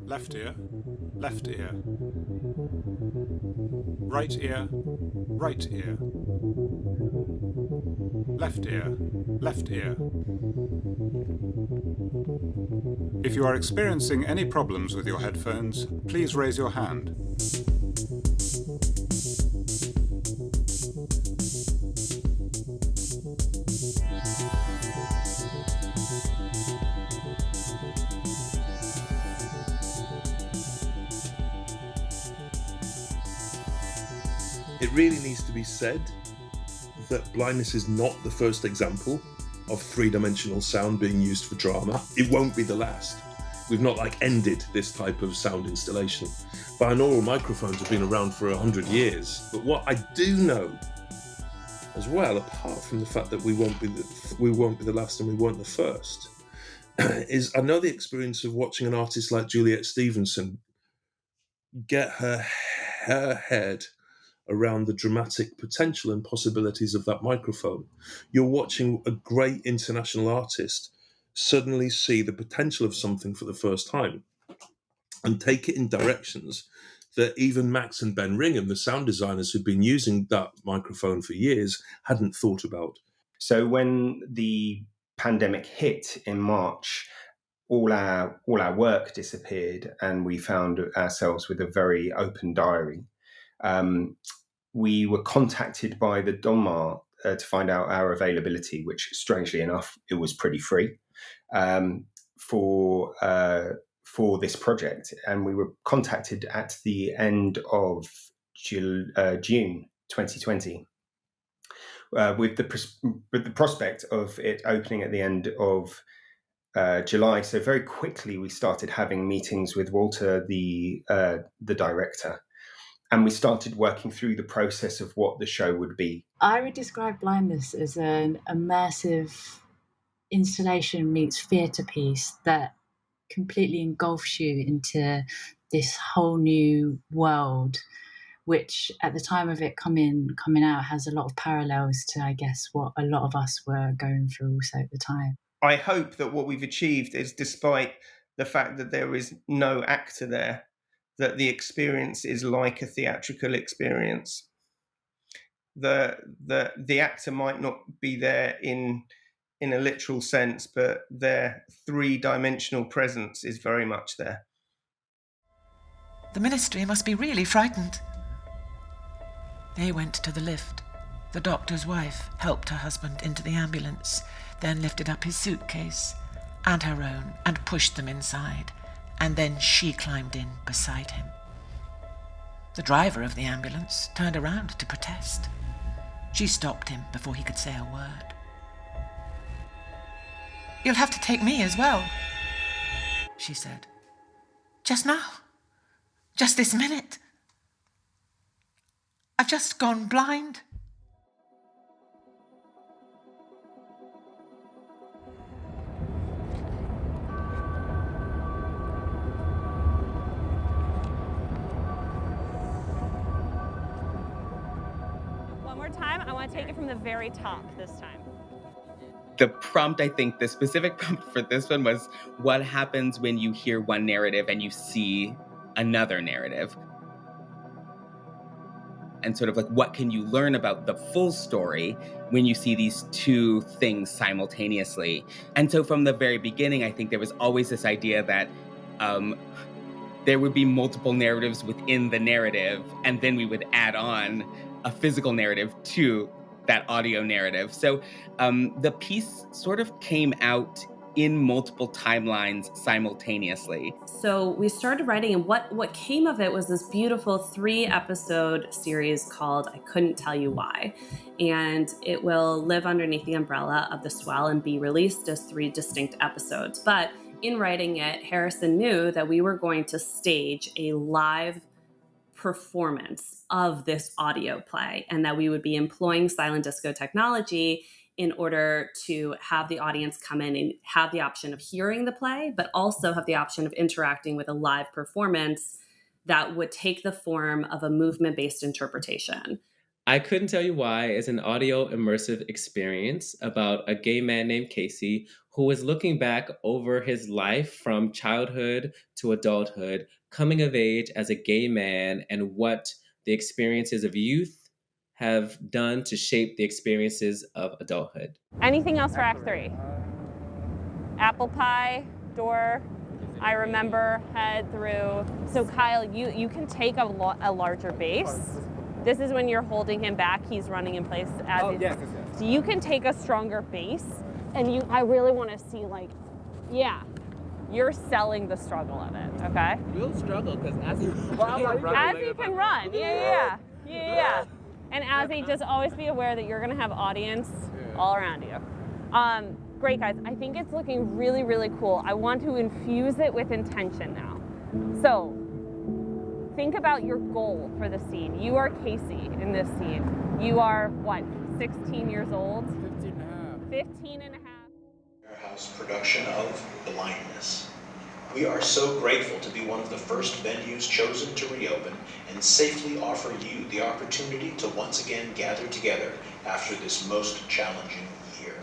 left ear, left ear. Right ear, right ear. Left ear, left ear. If you are experiencing any problems with your headphones, please raise your hand. It really needs to be said that Blindness is not the first example of three-dimensional sound being used for drama. It won't be the last. We've not ended this type of sound installation. Binaural microphones have been around for 100 years, but what I do know as well, apart from the fact that we won't be the last and we weren't the first, is I know the experience of watching an artist like Juliet Stevenson get her head around the dramatic potential and possibilities of that microphone. You're watching a great international artist suddenly see the potential of something for the first time and take it in directions that even Max and Ben Ringham, the sound designers who've been using that microphone for years, hadn't thought about. So when the pandemic hit in March, all our work disappeared and we found ourselves with a very open diary. We were contacted by the Donmar to find out our availability, which strangely enough, it was pretty free for this project. And we were contacted at the end of June 2020 with the prospect of it opening at the end of July. So very quickly we started having meetings with Walter, the director. And we started working through the process of what the show would be. I would describe Blindness as an immersive installation meets theatre piece that completely engulfs you into this whole new world, which at the time of it coming out has a lot of parallels to, I guess, what a lot of us were going through also at the time. I hope that what we've achieved is, despite the fact that there is no actor there, that the experience is like a theatrical experience. The actor might not be there in a literal sense, but their three-dimensional presence is very much there. The ministry must be really frightened. They went to the lift. The doctor's wife helped her husband into the ambulance, then lifted up his suitcase and her own and pushed them inside. And then she climbed in beside him. The driver of the ambulance turned around to protest. She stopped him before he could say a word. "You'll have to take me as well," she said. "Just now. Just this minute. I've just gone blind." Time. I want to take it from the very top this time. The prompt, I think, the specific prompt for this one was, what happens when you hear one narrative and you see another narrative? And sort of what can you learn about the full story when you see these two things simultaneously? And so from the very beginning, I think there was always this idea that there would be multiple narratives within the narrative, and then we would add on a physical narrative to that audio narrative. So the piece sort of came out in multiple timelines simultaneously. So we started writing, and what came of it was this beautiful 3-episode series called I Couldn't Tell You Why. And it will live underneath the umbrella of The Swell and be released as 3 distinct episodes. But in writing it, Harrison knew that we were going to stage a live performance of this audio play, and that we would be employing silent disco technology in order to have the audience come in and have the option of hearing the play, but also have the option of interacting with a live performance that would take the form of a movement-based interpretation. I Couldn't Tell You Why is an audio immersive experience about a gay man named Casey who is looking back over his life from childhood to adulthood, coming of age as a gay man, and what the experiences of youth have done to shape the experiences of adulthood. Anything else for Act 3? Apple pie, door, I remember, head through. So Kyle, you can take a larger bass. This is when you're holding him back, he's running in place as yes. So you can take a stronger bass, and I really want to see, like, yeah, you're selling the struggle of it, okay? We'll struggle because as he can run, yeah. And Azzy, just always be aware that you're gonna have audience all around you. Great, guys, I think it's looking really, really cool. I want to infuse it with intention now. So, think about your goal for the scene. You are Casey in this scene. You are, what, 16 years old? 15 and a half. 15 and a half. Warehouse production of Blindness. We are so grateful to be one of the first venues chosen to reopen and safely offer you the opportunity to once again gather together after this most challenging year.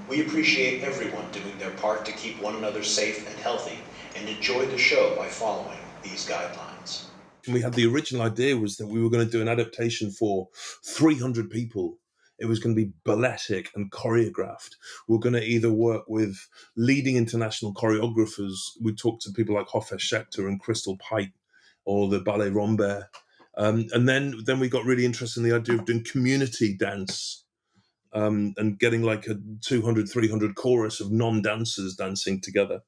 We appreciate everyone doing their part to keep one another safe and healthy and enjoy the show by following these guidelines. We had the original idea was that we were going to do an adaptation for 300 people. It was going to be balletic and choreographed. We were going to either work with leading international choreographers. We talked to people like Hoffe Schechter and Crystal Pite or the Ballet Rambert. And then we got really interested in the idea of doing community dance and getting like a 200, 300 chorus of non-dancers dancing together.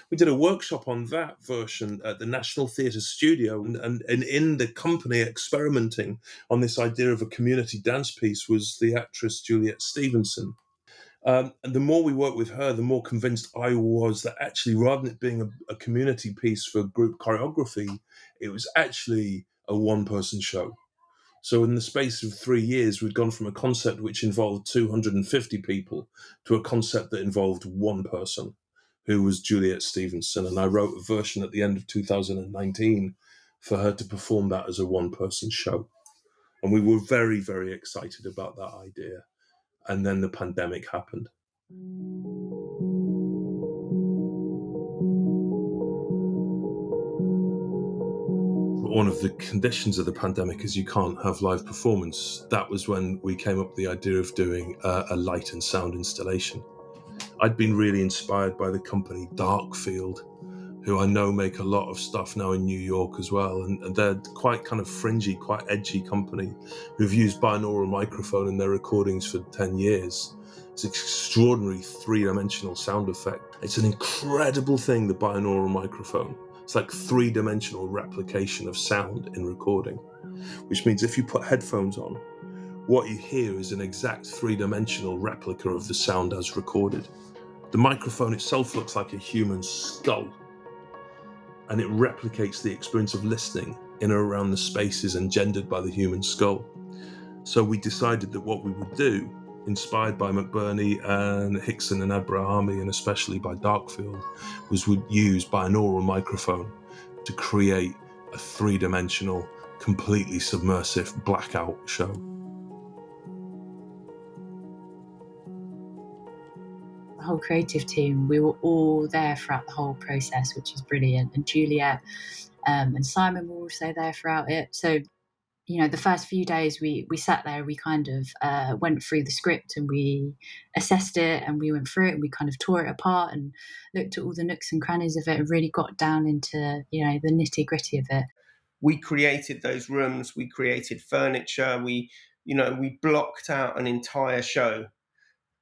We did a workshop on that version at the National Theatre Studio, and in the company experimenting on this idea of a community dance piece was the actress Juliet Stevenson. And the more we worked with her, the more convinced I was that actually, rather than it being a community piece for group choreography, it was actually a one-person show. So in the space of 3 years, we'd gone from a concept which involved 250 people to a concept that involved one person, who was Juliet Stevenson. And I wrote a version at the end of 2019 for her to perform that as a one-person show. And we were very, very excited about that idea. And then the pandemic happened. One of the conditions of the pandemic is you can't have live performance. That was when we came up with the idea of doing a light and sound installation. I'd been really inspired by the company Darkfield, who I know make a lot of stuff now in New York as well. And they're quite kind of fringy, quite edgy company who've used binaural microphone in their recordings for 10 years. It's an extraordinary three-dimensional sound effect. It's an incredible thing, the binaural microphone. It's like three-dimensional replication of sound in recording, which means if you put headphones on, what you hear is an exact three-dimensional replica of the sound as recorded. The microphone itself looks like a human skull, and it replicates the experience of listening in or around the spaces engendered by the human skull. So we decided that what we would do, inspired by McBurney and Hickson and Abrahami, and especially by Darkfield, was we'd use binaural microphone to create a three-dimensional, completely submersive blackout show. The whole creative team, we were all there throughout the whole process, which is brilliant. And Juliet and Simon were also there throughout it. So, you know, the first few days we sat there, we kind of went through the script and we assessed it and we went through it and we kind of tore it apart and looked at all the nooks and crannies of it and really got down into, you know, the nitty gritty of it. We created those rooms, we created furniture, we blocked out an entire show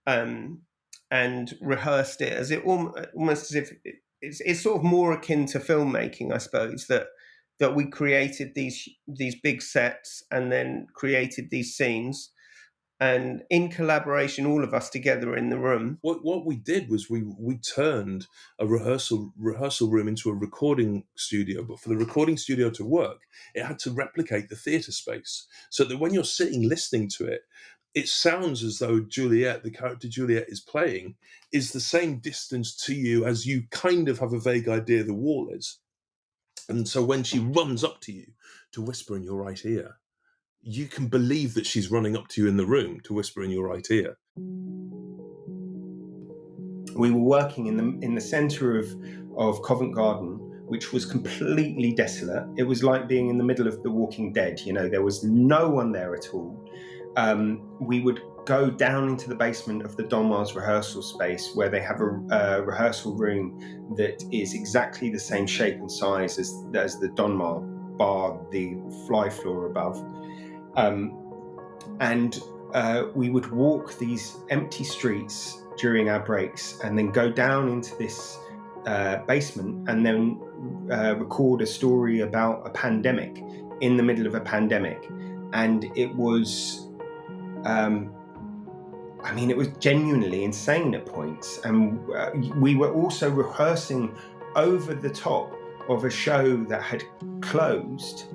and rehearsed it as it almost as if it's sort of more akin to filmmaking, I suppose, that we created these big sets and then created these scenes, and in collaboration, all of us together in the room. What we did was we turned a rehearsal room into a recording studio, but for the recording studio to work, it had to replicate the theatre space, so that when you're sitting listening to it, it sounds as though Juliet, the character Juliet is playing, is the same distance to you as you kind of have a vague idea the wall is. And so when she runs up to you to whisper in your right ear, you can believe that she's running up to you in the room to whisper in your right ear. We were working in the centre of Covent Garden, which was completely desolate. It was like being in the middle of The Walking Dead. You know, there was no one there at all. We would go down into the basement of the Donmar's rehearsal space, where they have a rehearsal room that is exactly the same shape and size as the Donmar, bar the fly floor above. And we would walk these empty streets during our breaks and then go down into this basement and then record a story about a pandemic in the middle of a pandemic. And it was, it was genuinely insane at points. And we were also rehearsing over the top of a show that had closed,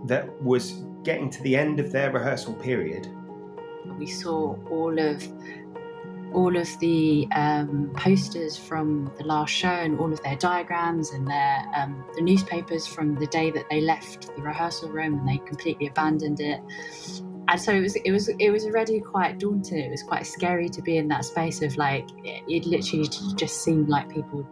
that was getting to the end of their rehearsal period. We saw all of the posters from the last show and all of their diagrams and their the newspapers from the day that they left the rehearsal room and they completely abandoned it. And so it was already quite daunting. It was quite scary to be in that space of like, it literally just seemed like people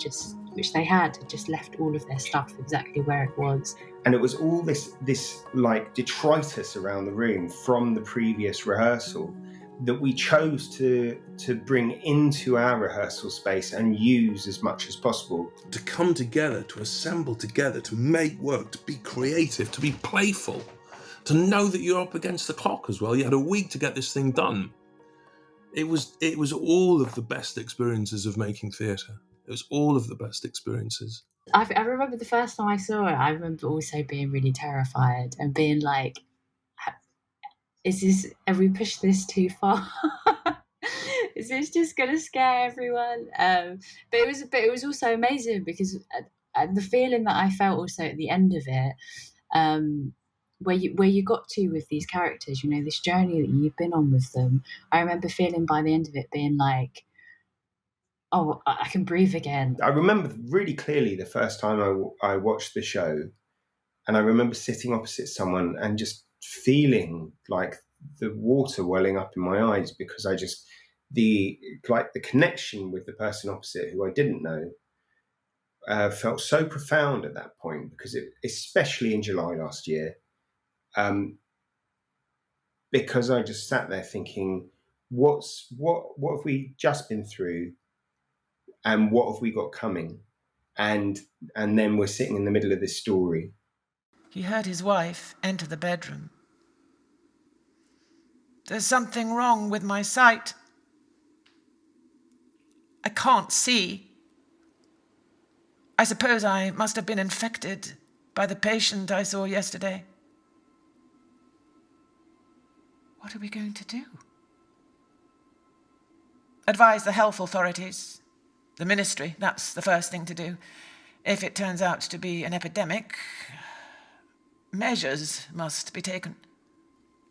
which they had just left all of their stuff exactly where it was. And it was all this like detritus around the room from the previous rehearsal that we chose to bring into our rehearsal space and use as much as possible. To come together, to assemble together, to make work, to be creative, to be playful, to know that you're up against the clock as well. You had a week to get this thing done. It was all of the best experiences of making theatre. It was all of the best experiences. I remember the first time I saw it, I remember also being really terrified and being like, have we pushed this too far? Is this just going to scare everyone? But it was also amazing because the feeling that I felt also at the end of it, where you got to with these characters, you know, this journey that you've been on with them. I remember feeling by the end of it being like, oh, I can breathe again. I remember really clearly the first time I watched the show, and I remember sitting opposite someone and just feeling like the water welling up in my eyes, because the connection with the person opposite who I didn't know felt so profound at that point, because especially in July last year, because I just sat there thinking, what have we just been through, and what have we got coming, and then we're sitting in the middle of this story. He heard his wife enter the bedroom. There's something wrong with my sight. I can't see. I suppose I must have been infected by the patient I saw yesterday. What are we going to do? Advise the health authorities, the ministry. That's the first thing to do. If it turns out to be an epidemic, measures must be taken.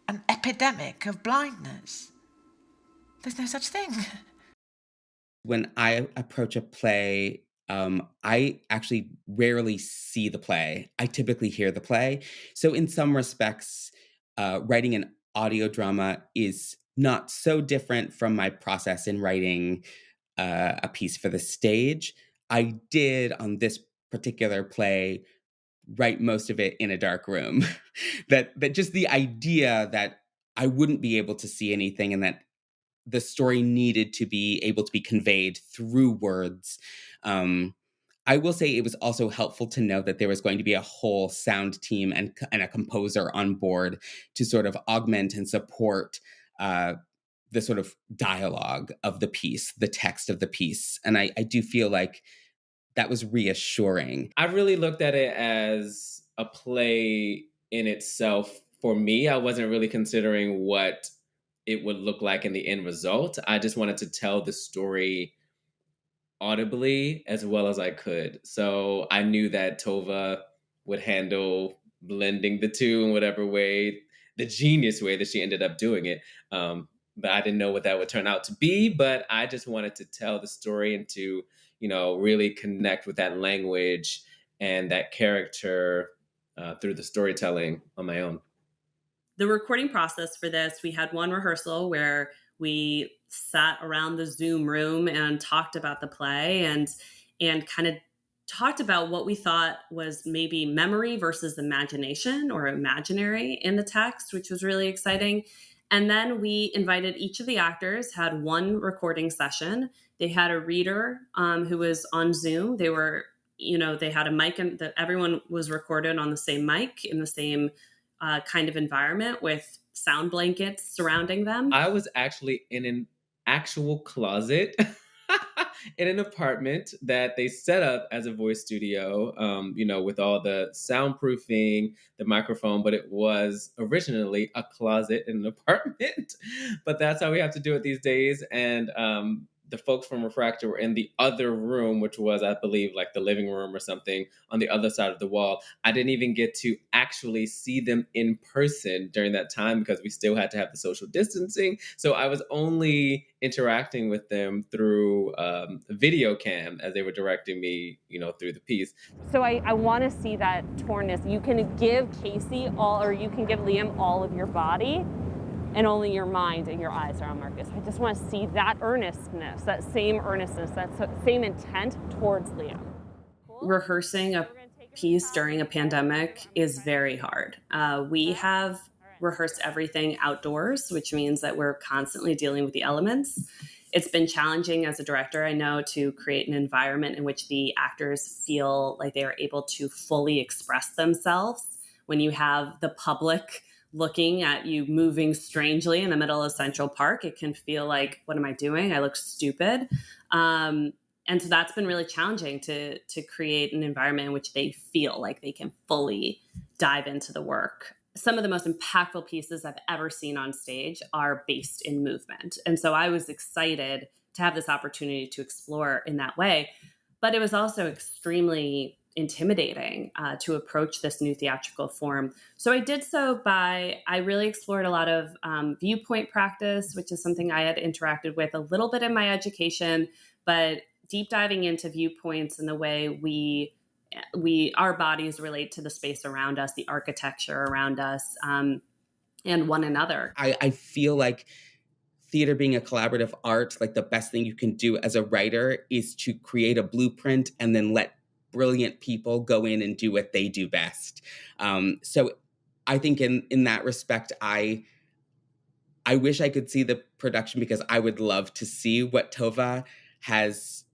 An epidemic of blindness. There's no such thing. When I approach a play, I actually rarely see the play. I typically hear the play. So in some respects, writing an audio drama is not so different from my process in writing a piece for the stage. I did, on this particular play, write most of it in a dark room. that just the idea that I wouldn't be able to see anything and that the story needed to be able to be conveyed through words. I will say it was also helpful to know that there was going to be a whole sound team and a composer on board to sort of augment and support the sort of dialogue of the piece, the text of the piece. And I do feel like that was reassuring. I really looked at it as a play in itself. For me, I wasn't really considering what it would look like in the end result. I just wanted to tell the story audibly as well as I could. So I knew that Tova would handle blending the two in whatever way, the genius way that she ended up doing it. But I didn't know what that would turn out to be. But I just wanted to tell the story and to, really connect with that language and that character through the storytelling on my own. The recording process for this, we had one rehearsal where we sat around the Zoom room and talked about the play and kind of talked about what we thought was maybe memory versus imagination or imaginary in the text, which was really exciting. And then we invited each of the actors, had one recording session. They had a reader who was on Zoom. They were, they had a mic, and everyone was recorded on the same mic in the same kind of environment with sound blankets surrounding them. I was actually in an actual closet in an apartment that they set up as a voice studio, with all the soundproofing, the microphone, but it was originally a closet in an apartment. But that's how we have to do it these days. And the folks from Refracted were in the other room, which was, I believe, like the living room or something on the other side of the wall. I didn't even get to actually see them in person during that time because we still had to have the social distancing. So I was only interacting with them through video cam as they were directing me, through the piece. So I want to see that tornness. You can give Casey or you can give Liam all of your body, and only your mind and your eyes are on Marcus. I just want to see that earnestness, that same intent towards Liam. Rehearsing a piece during a pandemic is very hard. We have rehearsed everything outdoors, which means that we're constantly dealing with the elements. It's been challenging as a director, I know, to create an environment in which the actors feel like they are able to fully express themselves. When you have the public looking at you moving strangely in the middle of Central Park, it can feel like, what am I doing? I look stupid. And so that's been really challenging to create an environment in which they feel like they can fully dive into the work. Some of the most impactful pieces I've ever seen on stage are based in movement. And so I was excited to have this opportunity to explore in that way. But it was also extremely intimidating to approach this new theatrical form. So I did so I really explored a lot of viewpoint practice, which is something I had interacted with a little bit in my education, but deep diving into viewpoints and the way our bodies relate to the space around us, the architecture around us, and one another. I feel like theater being a collaborative art, like the best thing you can do as a writer is to create a blueprint and then let brilliant people go in and do what they do best. So I think in that respect, I wish I could see the production because I would love to see what Tova has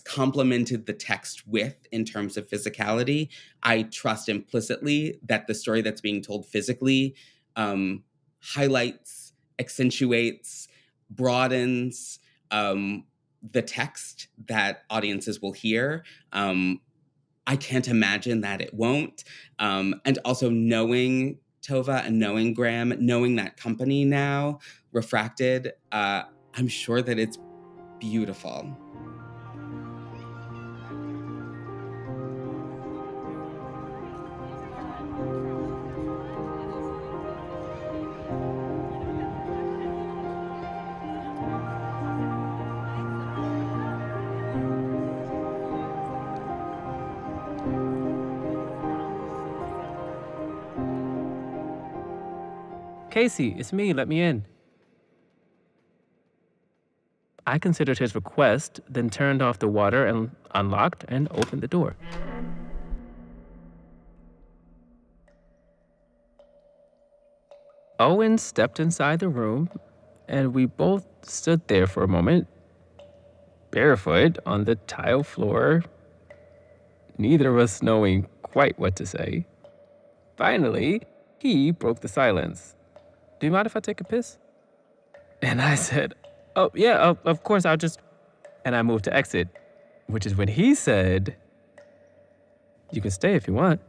complemented the text with in terms of physicality. I trust implicitly that the story that's being told physically highlights, accentuates, broadens the text that audiences will hear. I can't imagine that it won't. And also knowing Tova and knowing Graham, knowing that company now, Refracted, I'm sure that it's beautiful. Casey, it's me. Let me in. I considered his request, then turned off the water and unlocked and opened the door. Owen stepped inside the room, and we both stood there for a moment, barefoot on the tile floor, neither of us knowing quite what to say. Finally, he broke the silence. Do you mind if I take a piss? And I said, oh, yeah, of course, I'll just... And I moved to exit, which is when he said, you can stay if you want.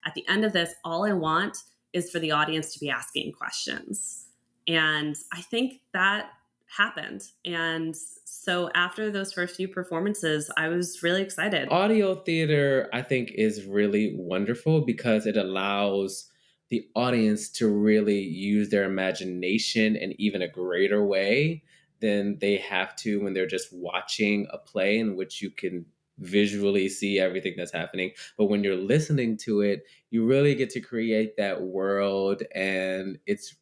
At the end of this, all I want is for the audience to be asking questions. And I think that happened. And so after those first few performances, I was really excited. Audio theater, I think, is really wonderful because it allows the audience to really use their imagination in even a greater way than they have to when they're just watching a play in which you can visually see everything that's happening. But when you're listening to it, you really get to create that world, and it's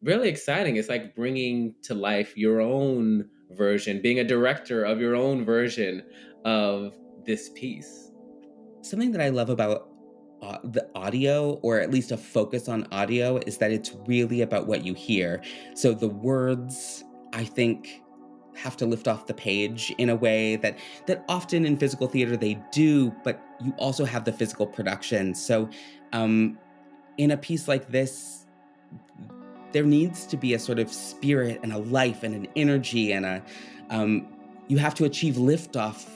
really exciting. It's like bringing to life your own version, being a director of your own version of this piece. Something that I love about the audio, or at least a focus on audio, is that it's really about what you hear. So the words, I think, have to lift off the page in a way that often in physical theater they do, but you also have the physical production. So in a piece like this, there needs to be a sort of spirit and a life and an energy, and you have to achieve liftoff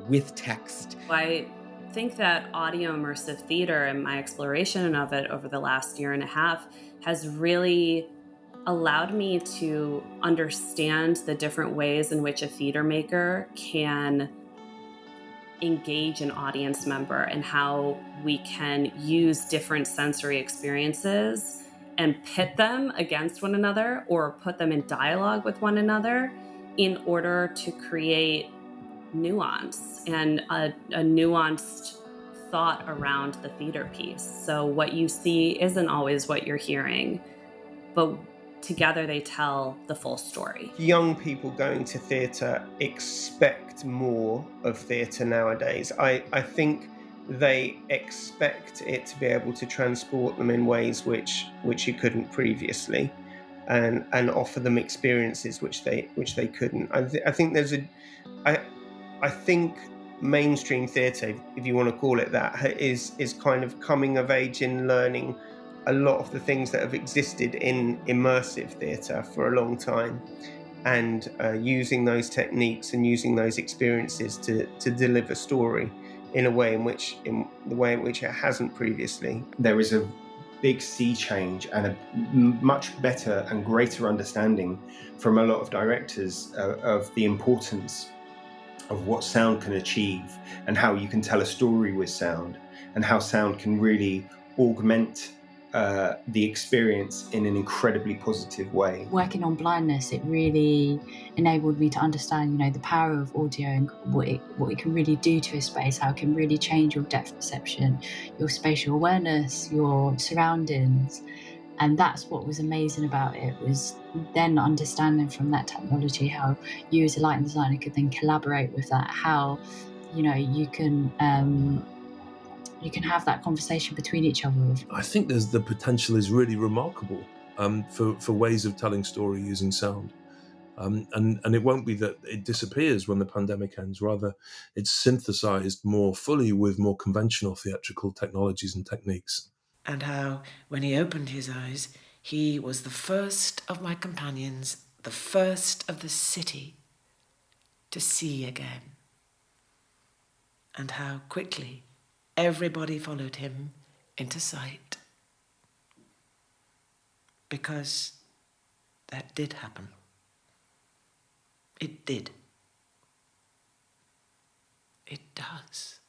with text. I think that audio immersive theater and my exploration of it over the last year and a half has really allowed me to understand the different ways in which a theater maker can engage an audience member, and how we can use different sensory experiences and pit them against one another or put them in dialogue with one another in order to create nuance and a nuanced thought around the theater piece. So what you see isn't always what you're hearing, but together they tell the full story. Young people going to theatre expect more of theatre nowadays. I think they expect it to be able to transport them in ways which it couldn't previously, and offer them experiences which they couldn't. I think I think mainstream theatre, if you want to call it that, is kind of coming of age in learning a lot of the things that have existed in immersive theatre for a long time, and using those techniques and using those experiences to deliver story in the way in which it hasn't previously. There is a big sea change and a much better and greater understanding from a lot of directors of the importance of what sound can achieve, and how you can tell a story with sound, and how sound can really augment the experience in an incredibly positive way. Working on Blindness, it really enabled me to understand, the power of audio and what it can really do to a space, how it can really change your depth perception, your spatial awareness, your surroundings. And that's what was amazing about it, was then understanding from that technology how you as a lighting designer could then collaborate with that, how you can have that conversation between each other. I think the potential is really remarkable for ways of telling story using sound. And it won't be that it disappears when the pandemic ends. Rather, it's synthesized more fully with more conventional theatrical technologies and techniques. And how, when he opened his eyes, he was the first of my companions, the first of the city to see again. And how quickly everybody followed him into sight. Because that did happen. It did. It does.